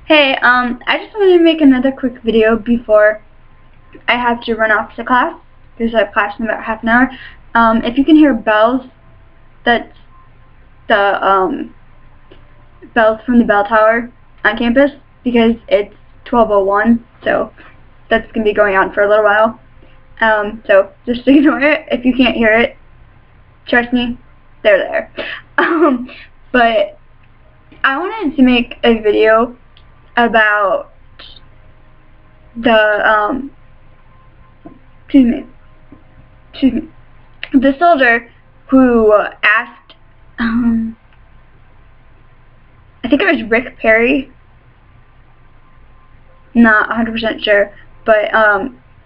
Hey, I just wanted to make another quick video before I have to run off to class, because I have class in about half an hour. If you can hear bells, that's the, bells from the bell tower on campus, because it's 12:01, so that's going to be going on for a little while. So just ignore it. If you can't hear it, trust me, they're there. But I wanted to make a video about the the soldier who asked I think it was Rick Perry, not 100% sure, but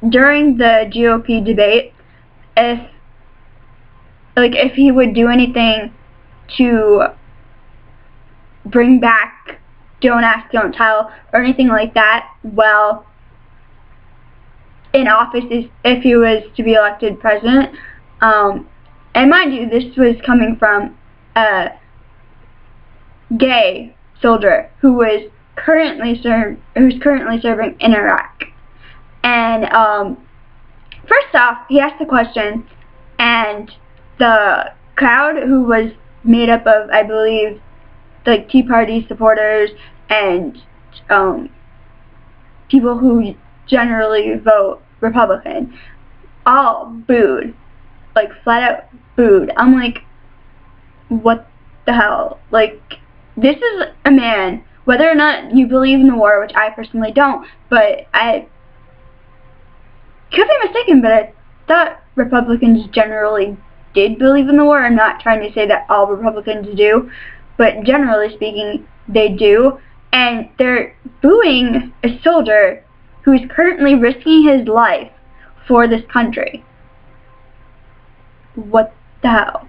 during the GOP debate, if he would do anything to bring back Don't Ask, Don't Tell, or anything like that while in office, if he was to be elected president. And mind you, this was coming from a gay soldier who was currently serving in Iraq. And first off, he asked the question, and the crowd, who was made up of, I believe, like Tea Party supporters and people who generally vote Republican, all booed, like flat out booed. I'm like, what the hell? Like, this is a man, whether or not you believe in the war, which I personally don't, but I could be mistaken, but I thought Republicans generally did believe in the war. I'm not trying to say that all Republicans do, but generally speaking, they do. And they're booing a soldier who is currently risking his life for this country. What the hell?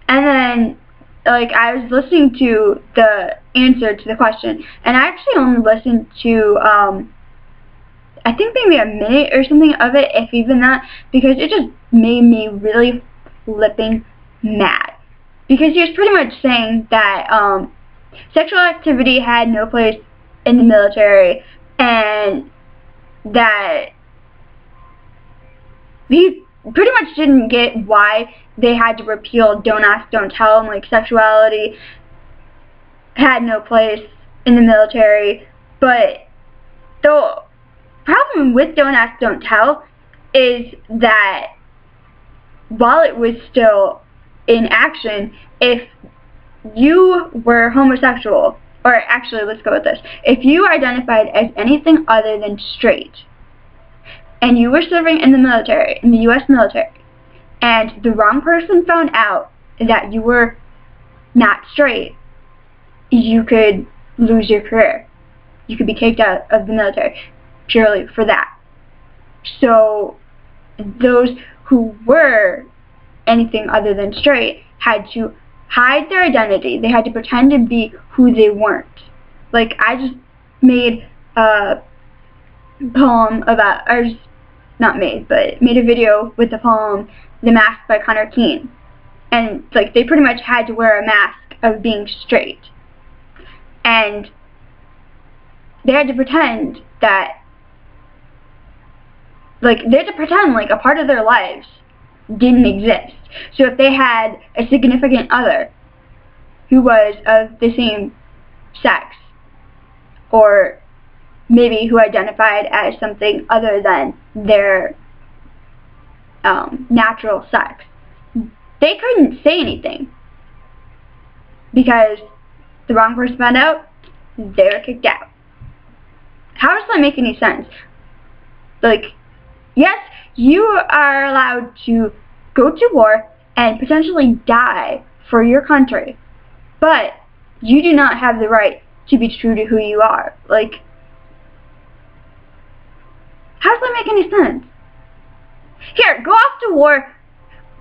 And then, like, I was listening to the answer to the question, and I actually only listened to, I think maybe a minute or something of it, if even that, because it just made me really flipping mad. Because he was pretty much saying that sexual activity had no place in the military, and that he pretty much didn't get why they had to repeal Don't Ask, Don't Tell, and like sexuality had no place in the military. But the problem with Don't Ask, Don't Tell is that while it was still in action, if you were homosexual, or actually, let's go with this, if you identified as anything other than straight, and you were serving in the military, in the U.S. military, and the wrong person found out that you were not straight, you could lose your career. You could be kicked out of the military purely for that. So those who were anything other than straight had to hide their identity. They had to pretend to be who they weren't. Like, I just made a poem about, or not made, but made a video with the poem The Mask by Connor Keene. And like, they pretty much had to wear a mask of being straight. And they had to pretend that, like, they had to pretend like a part of their lives didn't exist. So if they had a significant other who was of the same sex, or maybe who identified as something other than their natural sex, they couldn't say anything, because the wrong person found out, they were kicked out. How does that make any sense? Like, yes, you are allowed to go to war and potentially die for your country, but you do not have the right to be true to who you are. Like, how does that make any sense? Here, go off to war,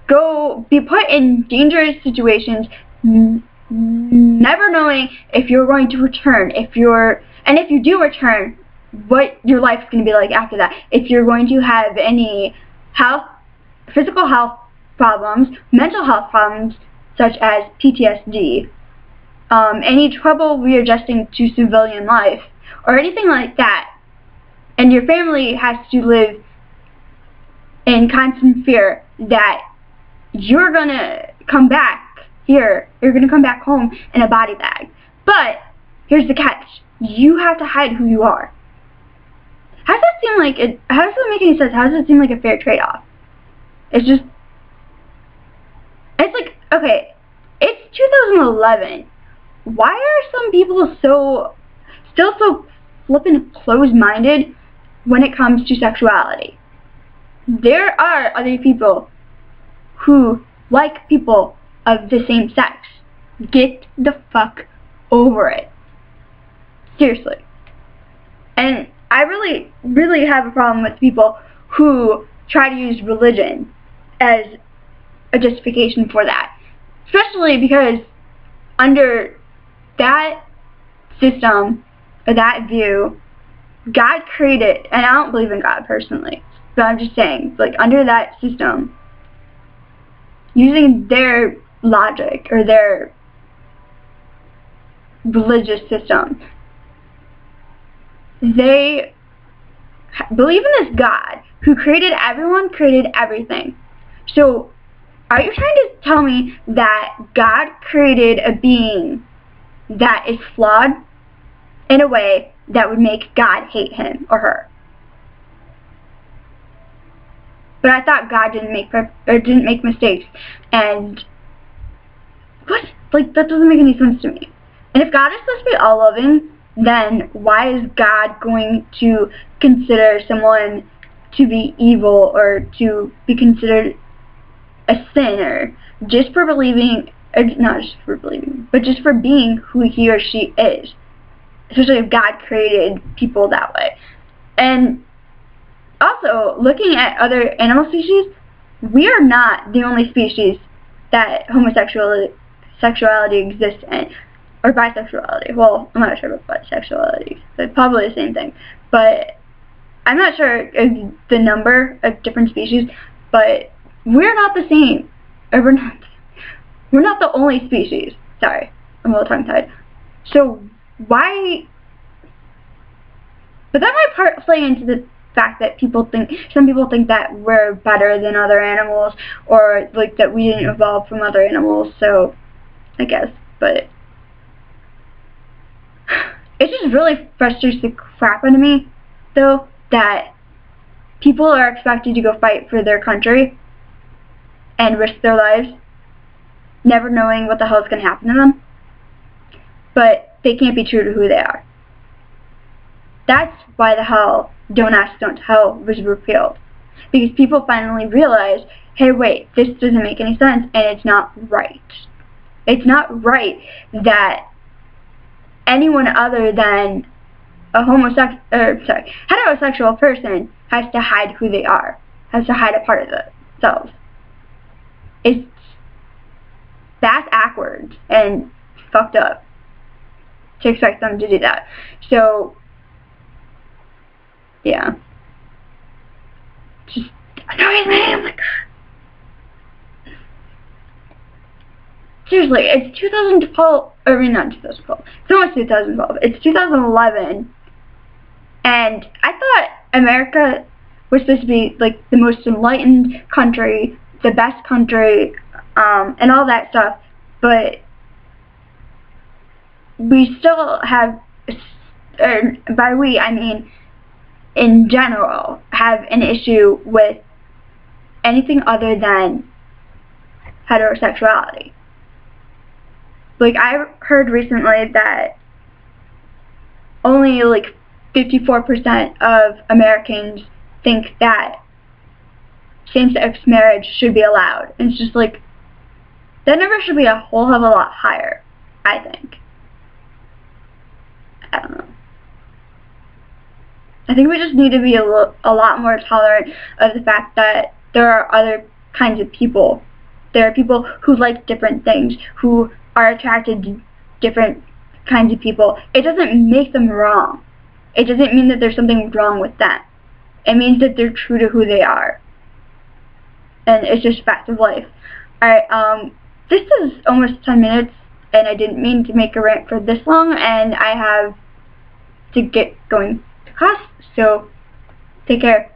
go be put in dangerous situations, never knowing if you're going to return, and if you do return, what your life's going to be like after that. If you're going to have any physical health problems, mental health problems, such as PTSD, any trouble readjusting to civilian life, or anything like that, and your family has to live in constant fear that you're gonna come back here, you're gonna come back home in a body bag. But here's the catch: you have to hide who you are. How does that seem like it? How does that make any sense? How does it seem like a fair trade-off? It's just, it's like, okay, it's 2011. Why are some people still so flippin' closed-minded when it comes to sexuality? There are other people who like people of the same sex. Get the fuck over it. Seriously. And I really, really have a problem with people who try to use religion as a justification for that. Especially because under that system, or that view, God created, and I don't believe in God personally, but I'm just saying, like, under that system, using their logic, or their religious system, they believe in this God who created everyone, created everything. So, are you trying to tell me that God created a being that is flawed in a way that would make God hate him or her? But I thought God didn't make mistakes, and what? Like, that doesn't make any sense to me. And if God is supposed to be all-loving, then why is God going to consider someone to be evil, or to be considered a sinner just for believing, or not just for believing, but just for being who he or she is? Especially if God created people that way. And also, looking at other animal species, we are not the only species that homosexuality exists in, or bisexuality. Well, I'm not sure about bisexuality. It's probably the same thing, but I'm not sure of the number of different species. But we're not the same, or we're not the only species. Sorry, I'm a little tongue-tied. So why? But that might play into the fact that some people think that we're better than other animals, or like that we didn't evolve from other animals. So I guess, but it just really frustrates the crap out of me, though, that people are expected to go fight for their country and risk their lives, never knowing what the hell is going to happen to them, but they can't be true to who they are. That's why the hell Don't Ask, Don't Tell was repealed. Because people finally realized, hey, wait, this doesn't make any sense, and it's not right. It's not right that anyone other than a heterosexual person has to hide who they are, has to hide a part of themselves. That's backwards and fucked up to expect them to do that. So, yeah. Just annoys me. Oh my god. Seriously, it's 2012, or not 2012, it's almost 2012, it's 2011, and I thought America was supposed to be, like, the most enlightened country, the best country, and all that stuff, but we still have, or by we, I mean, in general, have an issue with anything other than heterosexuality. Like, I heard recently that only, like, 54% of Americans think that same-sex marriage should be allowed. And it's just, like, that number should be a whole hell of a lot higher, I think. I don't know. I think we just need to be a lot more tolerant of the fact that there are other kinds of people. There are people who like different things, who are attracted to different kinds of people. It doesn't make them wrong. It doesn't mean that there's something wrong with them. It means that they're true to who they are. And it's just fact of life. Alright, this is almost 10 minutes. and I didn't mean to make a rant for this long, and I have to get going to class, so take care.